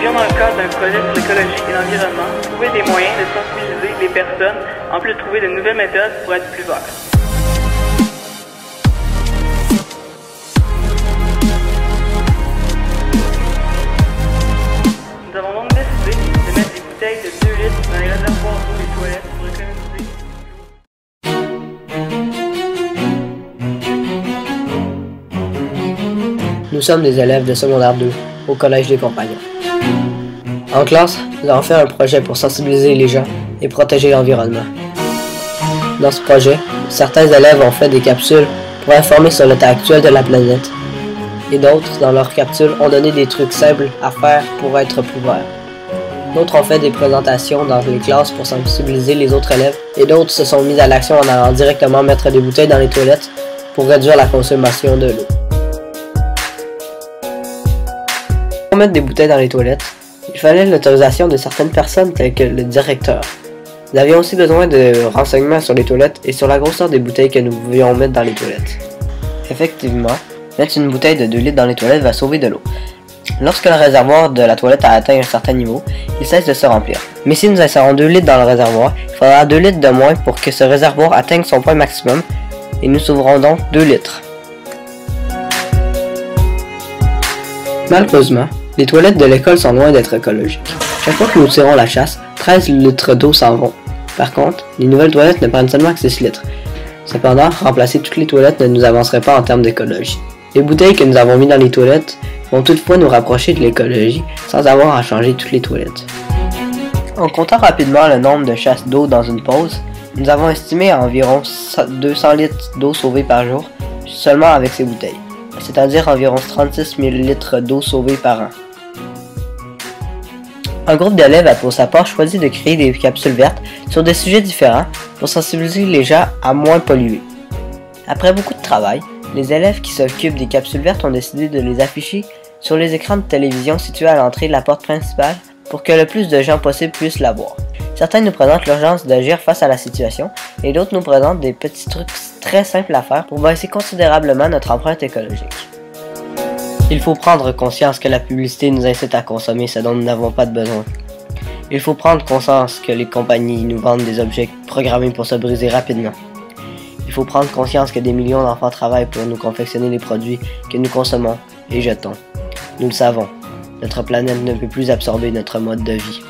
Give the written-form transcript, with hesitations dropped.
devions, dans le cadre d'un projet sur l'écologie et l'environnement, trouver des moyens de sensibiliser les personnes, en plus de trouver de nouvelles méthodes pour être plus verts. Nous avons donc décidé de mettre des bouteilles de 2 litres dans les réservoirs d'eau des toilettes pour économiser. Nous sommes des élèves de secondaire 2 au Collège des Compagnons. En classe, nous avons fait un projet pour sensibiliser les gens et protéger l'environnement. Dans ce projet, certains élèves ont fait des capsules pour informer sur l'état actuel de la planète, et d'autres, dans leurs capsules, ont donné des trucs simples à faire pour être plus vert. D'autres ont fait des présentations dans les classes pour sensibiliser les autres élèves, et d'autres se sont mis à l'action en allant directement mettre des bouteilles dans les toilettes pour réduire la consommation de l'eau. Pour mettre des bouteilles dans les toilettes, il fallait l'autorisation de certaines personnes telles que le directeur. Nous avions aussi besoin de renseignements sur les toilettes et sur la grosseur des bouteilles que nous pouvions mettre dans les toilettes. Effectivement, mettre une bouteille de 2 litres dans les toilettes va sauver de l'eau. Lorsque le réservoir de la toilette a atteint un certain niveau, il cesse de se remplir. Mais si nous insérons 2 litres dans le réservoir, il faudra 2 litres de moins pour que ce réservoir atteigne son point maximum et nous sauverons donc 2 litres. Malheureusement, les toilettes de l'école sont loin d'être écologiques. Chaque fois que nous tirons la chasse, 13 litres d'eau s'en vont. Par contre, les nouvelles toilettes ne prennent seulement que 6 litres. Cependant, remplacer toutes les toilettes ne nous avancerait pas en termes d'écologie. Les bouteilles que nous avons mises dans les toilettes vont toutefois nous rapprocher de l'écologie sans avoir à changer toutes les toilettes. En comptant rapidement le nombre de chasses d'eau dans une pause, nous avons estimé à environ 200 litres d'eau sauvée par jour seulement avec ces bouteilles, c'est-à-dire environ 36 000 litres d'eau sauvée par an. Un groupe d'élèves a pour sa part choisi de créer des capsules vertes sur des sujets différents pour sensibiliser les gens à moins polluer. Après beaucoup de travail, les élèves qui s'occupent des capsules vertes ont décidé de les afficher sur les écrans de télévision situés à l'entrée de la porte principale pour que le plus de gens possible puissent la voir. Certains nous présentent l'urgence d'agir face à la situation et d'autres nous présentent des petits trucs très simples à faire pour baisser considérablement notre empreinte écologique. Il faut prendre conscience que la publicité nous incite à consommer ce dont nous n'avons pas de besoin. Il faut prendre conscience que les compagnies nous vendent des objets programmés pour se briser rapidement. Il faut prendre conscience que des millions d'enfants travaillent pour nous confectionner les produits que nous consommons et jetons. Nous le savons, notre planète ne peut plus absorber notre mode de vie.